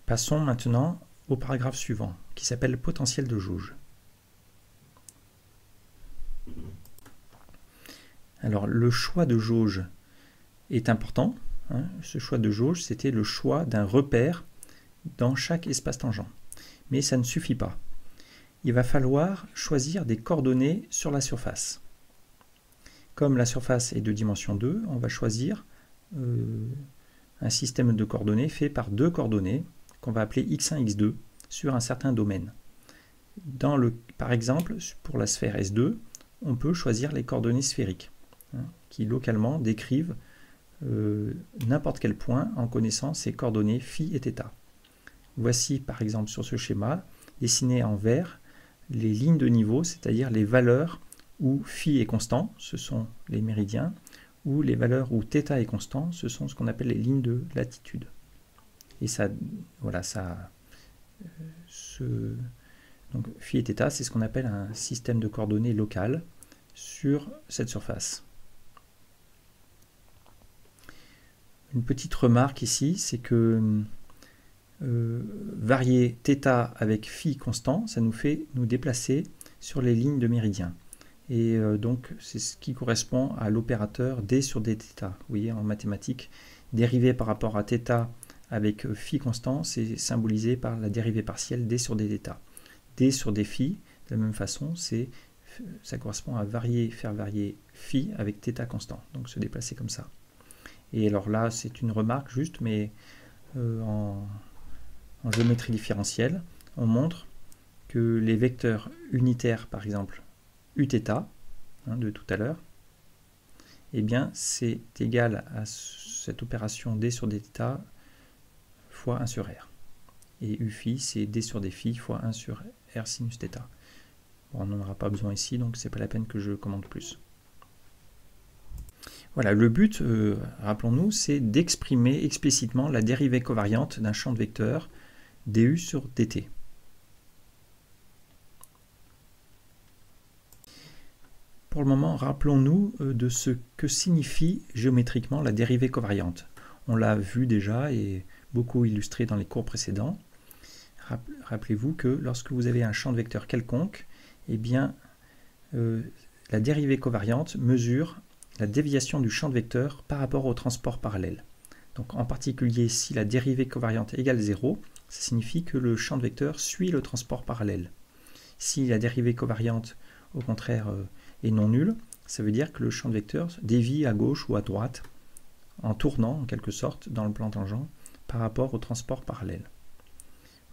Passons maintenant au paragraphe suivant, qui s'appelle potentiel de jauge. Alors, le choix de jauge est important. Ce choix de jauge, c'était le choix d'un repère dans chaque espace tangent. Mais ça ne suffit pas. Il va falloir choisir des coordonnées sur la surface. Comme la surface est de dimension 2, on va choisir un système de coordonnées fait par deux coordonnées qu'on va appeler x1, x2 sur un certain domaine. Par exemple, pour la sphère S2, on peut choisir les coordonnées sphériques qui localement décrivent n'importe quel point en connaissant ses coordonnées phi et θ. Voici par exemple sur ce schéma, dessiné en vert, les lignes de niveau, c'est-à-dire les valeurs où phi est constant, ce sont les méridiens, ou les valeurs où θ est constant, ce sont ce qu'on appelle les lignes de latitude. Et ça, voilà, donc phi et θ, c'est ce qu'on appelle un système de coordonnées local sur cette surface. Une petite remarque ici, c'est que varier θ avec phi constant, ça nous fait nous déplacer sur les lignes de méridien. Et donc, c'est ce qui correspond à l'opérateur d sur dθ. Vous voyez, en mathématiques, dérivé par rapport à θ avec phi constant, c'est symbolisé par la dérivée partielle d sur dθ. d sur dφ, de la même façon, ça correspond à faire varier phi avec θ constant. Donc, se déplacer comme ça. Et alors là, c'est une remarque juste, mais en géométrie différentielle, on montre que les vecteurs unitaires, par exemple, uθ, de tout à l'heure, eh bien, c'est égal à cette opération d sur dθ fois 1 sur r. Et u phi, c'est d sur dφ fois 1 sur r sinus θ. Bon, on n'en aura pas besoin ici, donc c'est pas la peine que je commente plus. Voilà, le but, rappelons-nous, c'est d'exprimer explicitement la dérivée covariante d'un champ de vecteurs du sur dt. Pour le moment, rappelons-nous de ce que signifie géométriquement la dérivée covariante. On l'a vu déjà et beaucoup illustré dans les cours précédents. Rappelez-vous que lorsque vous avez un champ de vecteurs quelconque, eh bien, la dérivée covariante mesure la déviation du champ de vecteur par rapport au transport parallèle. Donc en particulier, si la dérivée covariante égale 0, ça signifie que le champ de vecteur suit le transport parallèle. Si la dérivée covariante, au contraire, est non nulle, ça veut dire que le champ de vecteur dévie à gauche ou à droite, en tournant en quelque sorte dans le plan tangent par rapport au transport parallèle.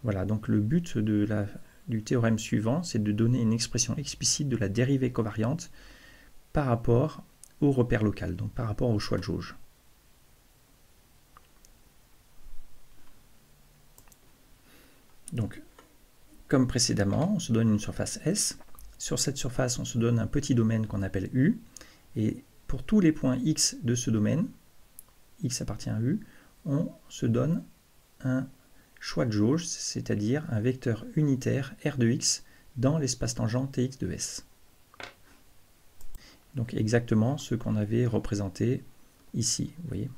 Voilà, donc le but du théorème suivant, c'est de donner une expression explicite de la dérivée covariante par rapport au repère local, donc par rapport au choix de jauge. Donc, comme précédemment, on se donne une surface S. Sur cette surface, on se donne un petit domaine qu'on appelle U. Et pour tous les points X de ce domaine, X appartient à U, on se donne un choix de jauge, c'est-à-dire un vecteur unitaire R de X dans l'espace tangent Tx de S. Donc exactement ce qu'on avait représenté ici, vous voyez,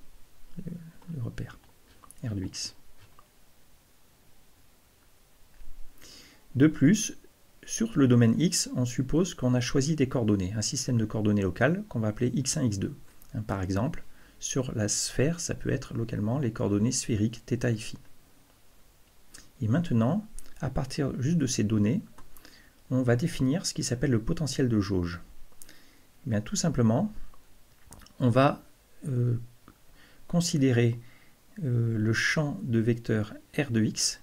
le repère R de X. De plus, sur le domaine X, on suppose qu'on a choisi des coordonnées, un système de coordonnées locales qu'on va appeler x1, x2. Par exemple, sur la sphère, ça peut être localement les coordonnées sphériques θ et φ. Et maintenant, à partir juste de ces données, on va définir ce qui s'appelle le potentiel de jauge. Eh bien, tout simplement, on va considérer le champ de vecteur R de X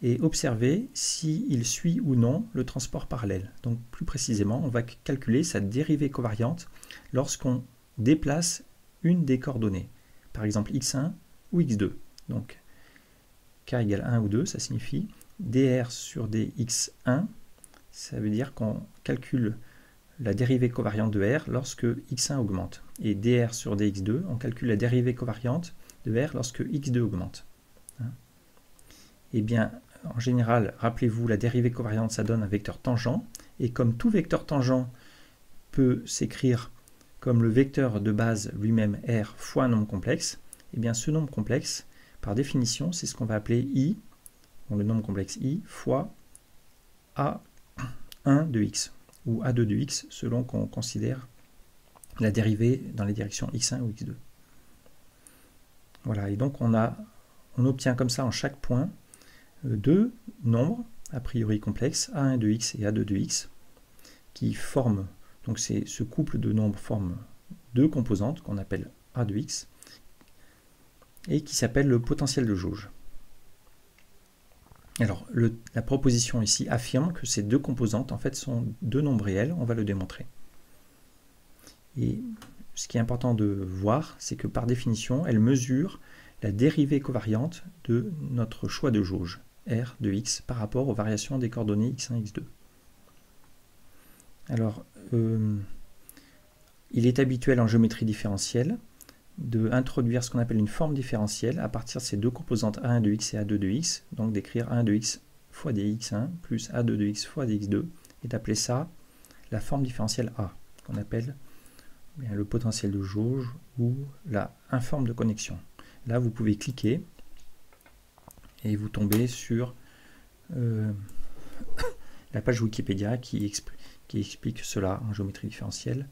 et observer s'il suit ou non le transport parallèle. Donc plus précisément, on va calculer sa dérivée covariante lorsqu'on déplace une des coordonnées, par exemple x1 ou x2. Donc k égale 1 ou 2, ça signifie dr sur dx1, ça veut dire qu'on calcule la dérivée covariante de R lorsque x1 augmente. Et dr sur dx2, on calcule la dérivée covariante de R lorsque x2 augmente. Eh bien, en général, rappelez-vous, la dérivée covariante, ça donne un vecteur tangent. Et comme tout vecteur tangent peut s'écrire comme le vecteur de base lui-même R fois un nombre complexe, eh bien ce nombre complexe, par définition, c'est ce qu'on va appeler I bon, le nombre complexe i, fois a1 de x, ou a2 de x, selon qu'on considère la dérivée dans les directions x1 ou x2. Voilà, et donc on obtient comme ça en chaque point deux nombres, a priori complexes, a1 de x et a2 de x, qui forment, donc ce couple de nombres forme deux composantes qu'on appelle a de x, et qui s'appelle le potentiel de jauge. Alors, la proposition ici affirme que ces deux composantes, en fait, sont deux nombres réels, on va le démontrer. Et ce qui est important de voir, c'est que par définition, elle mesure la dérivée covariante de notre choix de jauge, r de x, par rapport aux variations des coordonnées x1 et x2. Alors, il est habituel en géométrie différentielle d'introduire ce qu'on appelle une forme différentielle à partir de ces deux composantes a1 de x et a2 de x, donc d'écrire a1 de x fois dx1 plus a2 de x fois dx2, et d'appeler ça la forme différentielle A, qu'on appelle le potentiel de jauge ou la informe de connexion. Là, vous pouvez cliquer et vous tombez sur la page Wikipédia qui explique cela en géométrie différentielle,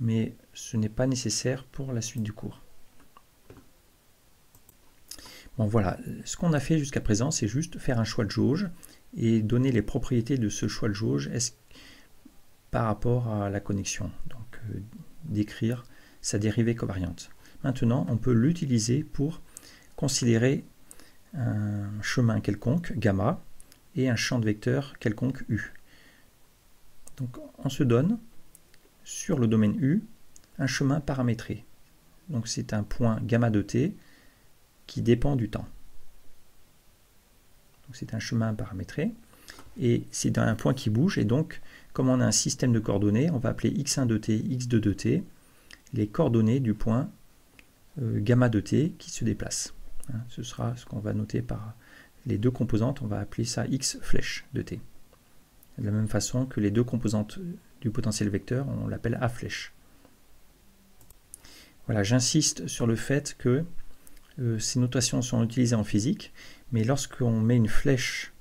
mais ce n'est pas nécessaire pour la suite du cours. Bon voilà, ce qu'on a fait jusqu'à présent, c'est juste faire un choix de jauge et donner les propriétés de ce choix de jauge par rapport à la connexion, donc décrire sa dérivée covariante. Maintenant, on peut l'utiliser pour considérer un chemin quelconque, gamma, et un champ de vecteurs quelconque, u. Donc on se donne, sur le domaine U, un chemin paramétré. Donc c'est un point gamma de t qui dépend du temps. Donc c'est un chemin paramétré, et c'est un point qui bouge, et donc comme on a un système de coordonnées, on va appeler x1 de t, x2 de t, les coordonnées du point gamma de t qui se déplace. Ce sera ce qu'on va noter par les deux composantes, on va appeler ça x flèche de t. De la même façon que les deux composantes du potentiel vecteur, on l'appelle a flèche. Voilà, j'insiste sur le fait que ces notations sont utilisées en physique, mais lorsqu'on met une flèche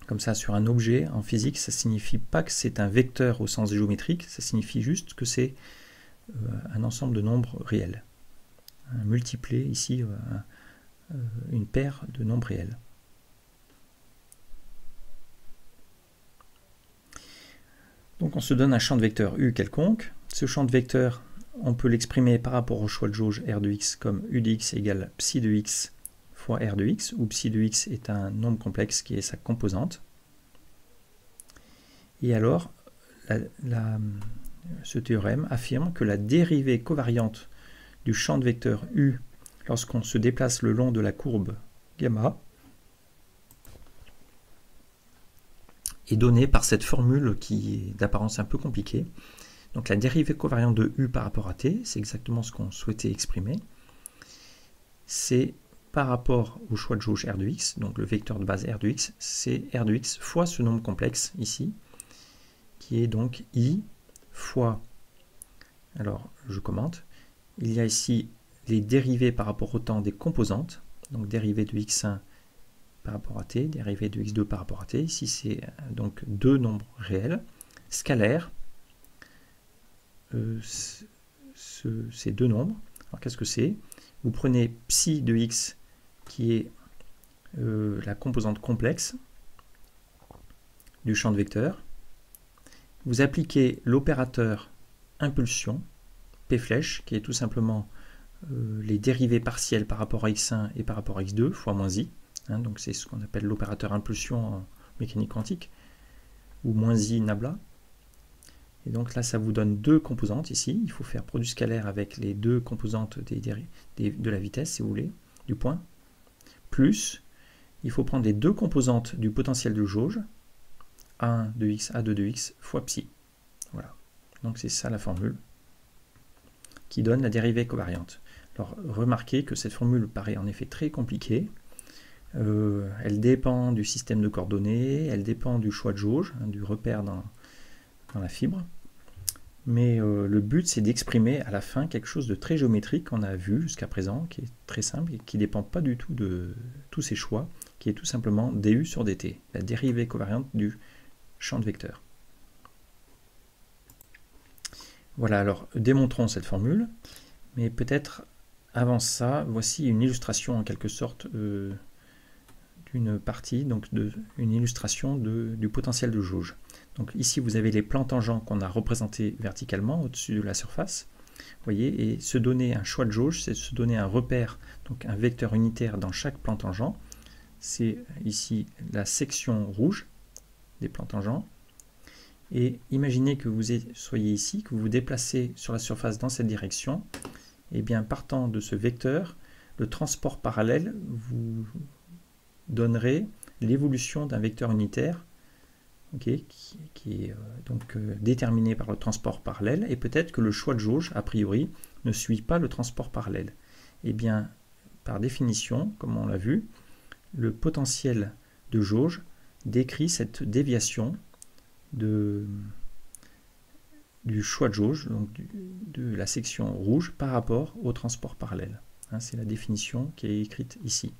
comme ça sur un objet en physique, ça ne signifie pas que c'est un vecteur au sens géométrique, ça signifie juste que c'est un ensemble de nombres réels. Un multiplé, ici, une paire de nombres réels. Donc on se donne un champ de vecteur U quelconque. Ce champ de vecteur, on peut l'exprimer par rapport au choix de jauge R de x comme U de x égale psi de x fois R de x, où psi de x est un nombre complexe qui est sa composante. Et alors, ce théorème affirme que la dérivée covariante du champ de vecteur U lorsqu'on se déplace le long de la courbe gamma est donnée par cette formule qui est d'apparence un peu compliquée. Donc la dérivée covariante de U par rapport à t, c'est exactement ce qu'on souhaitait exprimer. C'est par rapport au choix de jauge R de x, donc le vecteur de base R de x, c'est R de x fois ce nombre complexe ici, qui est donc I fois, alors je commente, il y a ici les dérivées par rapport au temps des composantes, donc dérivée de x1 par rapport à t, dérivée de x2 par rapport à t, ici c'est donc deux nombres réels, scalaires, ces deux nombres. Alors qu'est-ce que c'est? Vous prenez psi de x qui est la composante complexe du champ de vecteur, vous appliquez l'opérateur impulsion, p flèche, qui est tout simplement les dérivées partielles par rapport à x1 et par rapport à x2 fois moins i, donc c'est ce qu'on appelle l'opérateur impulsion en mécanique quantique, ou moins i nabla. Et donc là, ça vous donne deux composantes ici. Il faut faire produit scalaire avec les deux composantes de la vitesse, si vous voulez, du point. Plus, il faut prendre les deux composantes du potentiel de jauge, A1 de x, A2 de x, fois psi. Voilà. Donc c'est ça la formule qui donne la dérivée covariante. Alors remarquez que cette formule paraît en effet très compliquée. Elle dépend du système de coordonnées, elle dépend du choix de jauge, du repère dans la fibre, mais le but c'est d'exprimer à la fin quelque chose de très géométrique qu'on a vu jusqu'à présent, qui est très simple et qui ne dépend pas du tout de tous ces choix, qui est tout simplement du sur dt, la dérivée covariante du champ de vecteurs. Voilà, alors démontrons cette formule, mais peut-être avant ça, voici une illustration en quelque sorte d'une partie, donc une illustration du potentiel de jauge. Donc ici vous avez les plans tangents qu'on a représentés verticalement au-dessus de la surface. Vous voyez, et se donner un choix de jauge, c'est se donner un repère, donc un vecteur unitaire dans chaque plan tangent. C'est ici la section rouge des plans tangents. Et imaginez que vous soyez ici, que vous vous déplacez sur la surface dans cette direction. Et bien partant de ce vecteur, le transport parallèle vous donnerait l'évolution d'un vecteur unitaire, okay, qui est donc déterminé par le transport parallèle, et peut-être que le choix de jauge, a priori, ne suit pas le transport parallèle. Et bien, par définition, comme on l'a vu, le potentiel de jauge décrit cette déviation du choix de jauge, donc de la section rouge par rapport au transport parallèle. Hein, c'est la définition qui est écrite ici,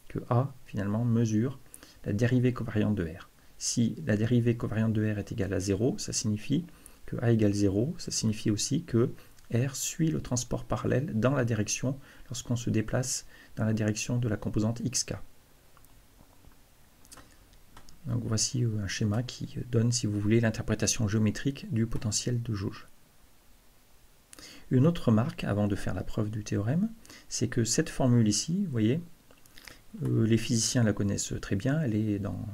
que A finalement mesure la dérivée covariante de R. Si la dérivée covariante de R est égale à 0, ça signifie que A égale 0, ça signifie aussi que R suit le transport parallèle dans la direction lorsqu'on se déplace dans la direction de la composante xk. Donc voici un schéma qui donne, si vous voulez, l'interprétation géométrique du potentiel de jauge. Une autre remarque, avant de faire la preuve du théorème, c'est que cette formule ici, vous voyez, les physiciens la connaissent très bien, elle est dans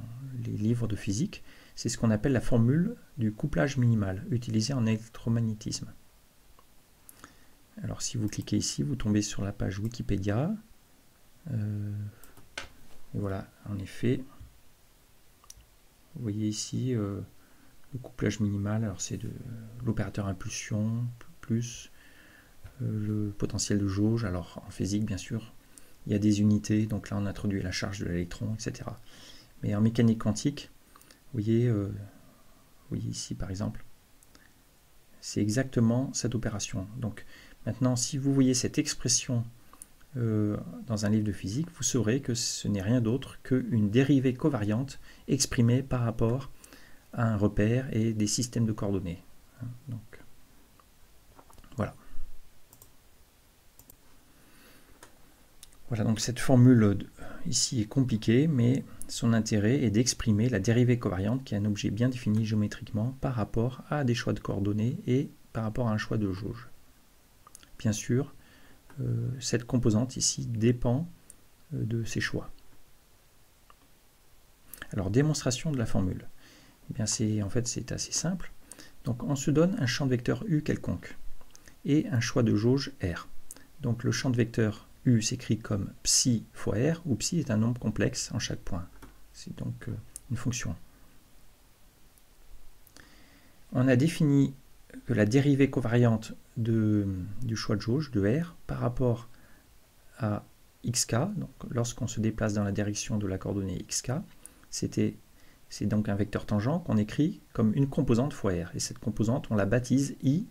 les livres de physique, c'est ce qu'on appelle la formule du couplage minimal, utilisée en électromagnétisme. Alors si vous cliquez ici, vous tombez sur la page Wikipédia, et voilà, en effet, vous voyez ici le couplage minimal, alors c'est de l'opérateur impulsion plus le potentiel de jauge. Alors en physique, bien sûr, il y a des unités, donc là on introduit la charge de l'électron, etc. Mais en mécanique quantique, vous voyez ici par exemple, c'est exactement cette opération. Donc maintenant, si vous voyez cette expression dans un livre de physique, vous saurez que ce n'est rien d'autre qu'une dérivée covariante exprimée par rapport à un repère et des systèmes de coordonnées. Donc, voilà. Voilà, donc cette formule ici est compliquée, mais son intérêt est d'exprimer la dérivée covariante qui est un objet bien défini géométriquement par rapport à des choix de coordonnées et par rapport à un choix de jauge. Bien sûr, cette composante ici dépend de ces choix. Alors, démonstration de la formule. Eh bien, en fait, c'est assez simple. Donc, on se donne un champ de vecteur U quelconque et un choix de jauge R. Donc, le champ de vecteur U s'écrit comme psi fois R, où psi est un nombre complexe en chaque point. C'est donc une fonction. On a défini que la dérivée covariante du choix de jauge de R par rapport à xk, donc lorsqu'on se déplace dans la direction de la coordonnée xk, c'est donc un vecteur tangent qu'on écrit comme une composante fois R. Et cette composante, on la baptise I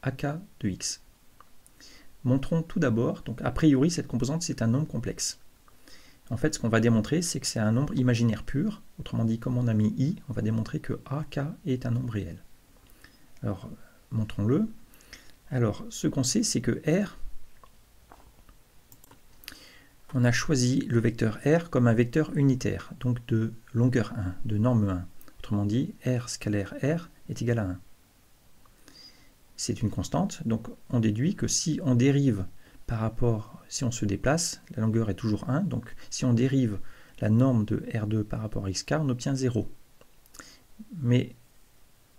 ak de x. Montrons tout d'abord, donc a priori cette composante c'est un nombre complexe. En fait, ce qu'on va démontrer, c'est que c'est un nombre imaginaire pur. Autrement dit, comme on a mis I, on va démontrer que ak est un nombre réel. Alors, montrons-le. Alors, ce qu'on sait, c'est que R, on a choisi le vecteur R comme un vecteur unitaire, donc de longueur 1, de norme 1. Autrement dit, R scalaire R est égal à 1. C'est une constante, donc on déduit que si on dérive par rapport, si on se déplace, la longueur est toujours 1, donc si on dérive la norme de R2 par rapport à xk, on obtient 0. Mais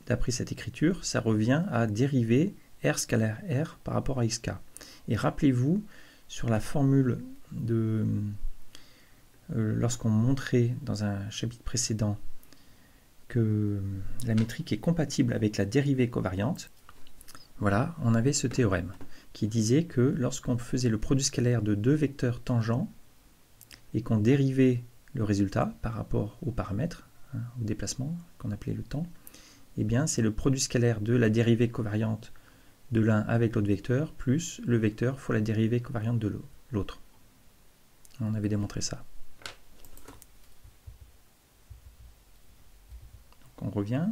d'après cette écriture, ça revient à dériver R scalaire R par rapport à xk. Et rappelez-vous, sur la formule lorsqu'on montrait dans un chapitre précédent que la métrique est compatible avec la dérivée covariante, voilà, on avait ce théorème qui disait que lorsqu'on faisait le produit scalaire de deux vecteurs tangents et qu'on dérivait le résultat par rapport au paramètre, au déplacement qu'on appelait le temps, eh bien c'est le produit scalaire de la dérivée covariante de l'un avec l'autre vecteur plus le vecteur fois la dérivée covariante de l'autre. On avait démontré ça. on revient.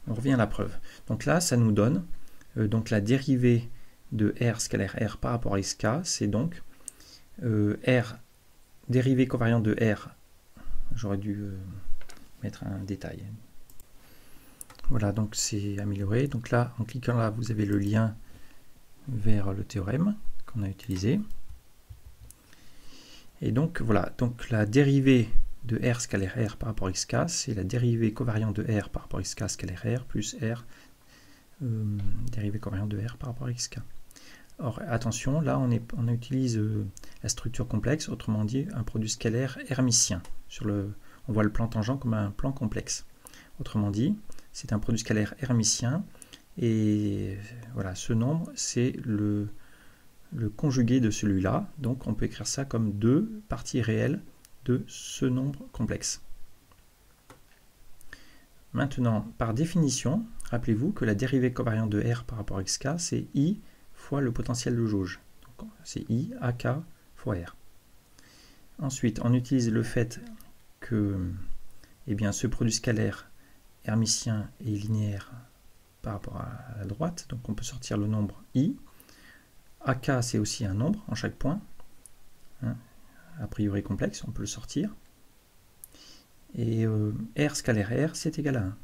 On revient à la preuve. Donc là, ça nous donne donc la dérivée de R scalaire R par rapport à xk, c'est donc R, dérivée covariante de R, j'aurais dû mettre un détail. Voilà, donc c'est amélioré. Donc là, en cliquant là, vous avez le lien vers le théorème qu'on a utilisé. Et donc voilà, donc la dérivée de R scalaire R par rapport à xk, c'est la dérivée covariante de R par rapport à xk scalaire R plus R dérivée covariante de R par rapport à xk. Or, attention, là on utilise la structure complexe, autrement dit un produit scalaire hermitien. On voit le plan tangent comme un plan complexe. Autrement dit, c'est un produit scalaire hermitien, et voilà, ce nombre c'est le conjugué de celui-là, donc on peut écrire ça comme deux parties réelles de ce nombre complexe. Maintenant, par définition, rappelez-vous que la dérivée covariante de R par rapport à xk, c'est I fois le potentiel de jauge. C'est I AK fois R. Ensuite, on utilise le fait que ce produit scalaire hermitien est linéaire par rapport à la droite, donc on peut sortir le nombre I. AK, c'est aussi un nombre en chaque point, hein, a priori complexe, on peut le sortir. Et R scalaire R, c'est égal à 1.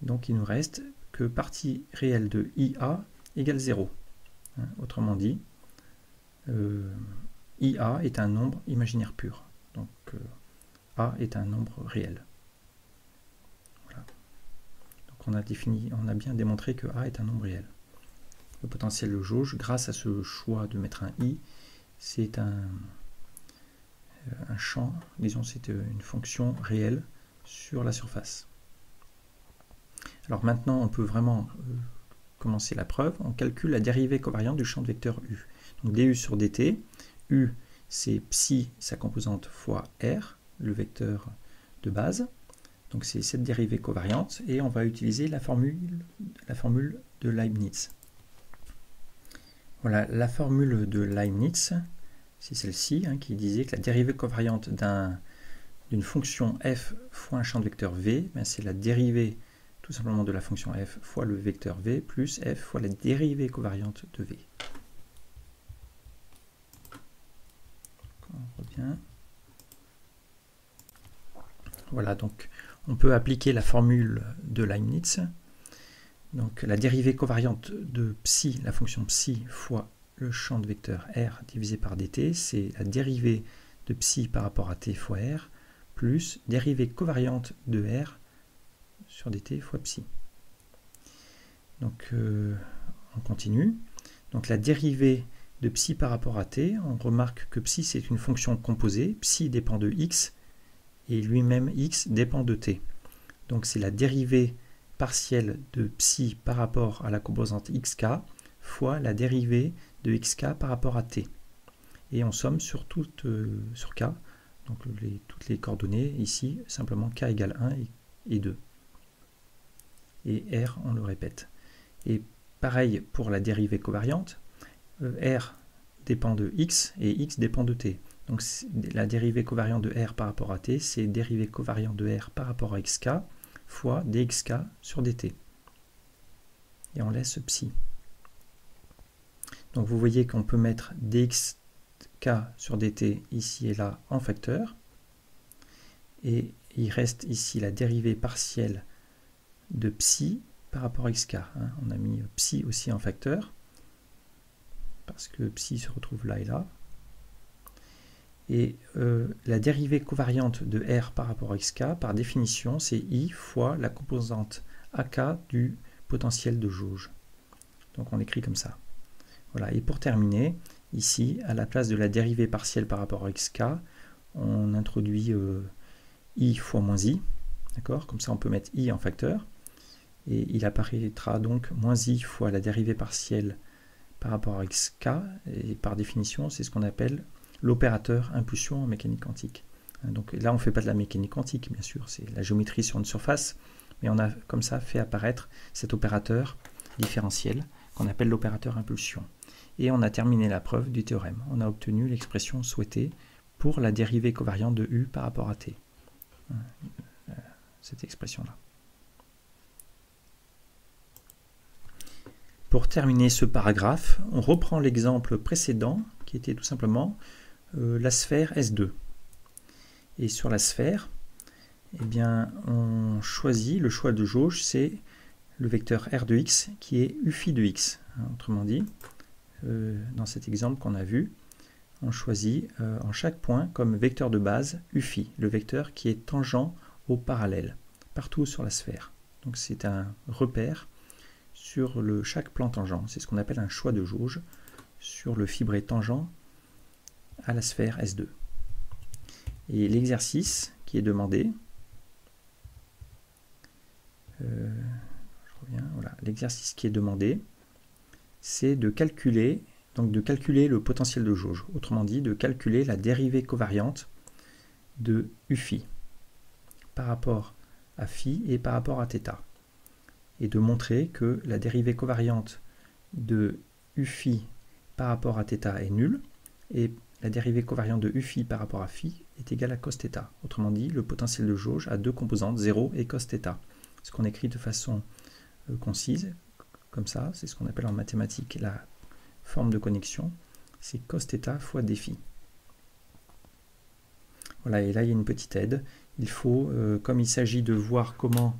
Donc il nous reste que partie réelle de IA égale 0. Hein, autrement dit, IA est un nombre imaginaire pur. Donc A est un nombre réel. Voilà. Donc on a bien démontré que A est un nombre réel. Le potentiel de jauge, grâce à ce choix de mettre un I, c'est un champ, disons c'est une fonction réelle sur la surface. Alors maintenant on peut vraiment commencer la preuve. On calcule la dérivée covariante du champ de vecteur U. Donc du sur dt, U c'est psi, sa composante, fois R, le vecteur de base. Donc c'est cette dérivée covariante, et on va utiliser la formule de Leibniz. Voilà, la formule de Leibniz, c'est celle-ci, hein, qui disait que la dérivée covariante d'une fonction f fois un champ de vecteur v, c'est la dérivée tout simplement de la fonction f fois le vecteur v plus f fois la dérivée covariante de v. On revient. Voilà, donc on peut appliquer la formule de Leibniz. Donc la dérivée covariante de psi, la fonction psi fois le champ de vecteur r divisé par dt, c'est la dérivée de psi par rapport à t fois r, plus dérivée covariante de r sur dt fois psi. Donc on continue. Donc la dérivée de psi par rapport à t, on remarque que psi c'est une fonction composée, psi dépend de x, et lui-même x dépend de t. Donc c'est la dérivée partielle de psi par rapport à la composante xk fois la dérivée de xk par rapport à t. Et on somme sur k, donc toutes les coordonnées, ici simplement k égale 1 et 2. Et r, on le répète. Et pareil pour la dérivée covariante, r dépend de x et x dépend de t. Donc la dérivée covariante de r par rapport à t, c'est dérivée covariante de r par rapport à xk fois dxk sur dt. Et on laisse psi. Donc vous voyez qu'on peut mettre dxk sur dt ici et là en facteur. Et il reste ici la dérivée partielle de psi par rapport à xk. Hein. On a mis psi aussi en facteur, parce que psi se retrouve là et là. Et la dérivée covariante de r par rapport à xk, par définition, c'est i fois la composante ak du potentiel de jauge. Donc on l'écrit comme ça. Voilà. Et pour terminer, ici, à la place de la dérivée partielle par rapport à xk, on introduit i fois moins i. D'accord ? Comme ça, on peut mettre i en facteur. Et il apparaîtra donc moins i fois la dérivée partielle par rapport à xk. Et par définition, c'est ce qu'on appelle l'opérateur impulsion en mécanique quantique. Donc là, on ne fait pas de la mécanique quantique, bien sûr, c'est la géométrie sur une surface, mais on a comme ça fait apparaître cet opérateur différentiel qu'on appelle l'opérateur impulsion. Et on a terminé la preuve du théorème. On a obtenu l'expression souhaitée pour la dérivée covariante de U par rapport à T. Cette expression-là. Pour terminer ce paragraphe, on reprend l'exemple précédent qui était tout simplement la sphère S2. Et sur la sphère, eh bien, on choisit, le choix de jauge, c'est le vecteur R de x qui est U phi de x. Autrement dit, dans cet exemple qu'on a vu, on choisit en chaque point comme vecteur de base U phi, le vecteur qui est tangent au parallèle, partout sur la sphère. Donc c'est un repère sur chaque plan tangent. C'est ce qu'on appelle un choix de jauge sur le fibré tangent à la sphère S2. Et l'exercice qui est demandé, voilà, l'exercice qui est demandé, c'est de calculer le potentiel de jauge, autrement dit de calculer la dérivée covariante de U phi par rapport à phi et par rapport à θ, et de montrer que la dérivée covariante de U phi par rapport à θ est nulle, et la dérivée covariante de U phi par rapport à phi est égale à cos θ. Autrement dit, le potentiel de jauge a deux composantes, 0 et cos θ. Ce qu'on écrit de façon concise, comme ça, c'est ce qu'on appelle en mathématiques la forme de connexion, c'est cos θ fois dφ. Voilà, et là il y a une petite aide. Il faut, comme il s'agit de voir comment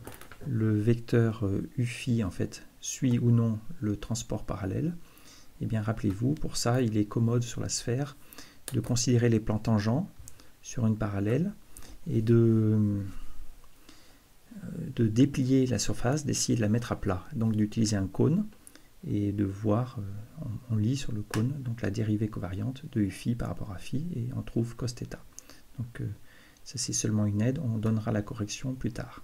le vecteur U phi en fait suit ou non le transport parallèle, eh bien rappelez-vous, pour ça il est commode sur la sphère de considérer les plans tangents sur une parallèle et de déplier la surface, d'essayer de la mettre à plat, donc d'utiliser un cône et de voir, on lit sur le cône donc la dérivée covariante de U phi par rapport à phi et on trouve cos θ. Donc ça c'est seulement une aide, on donnera la correction plus tard.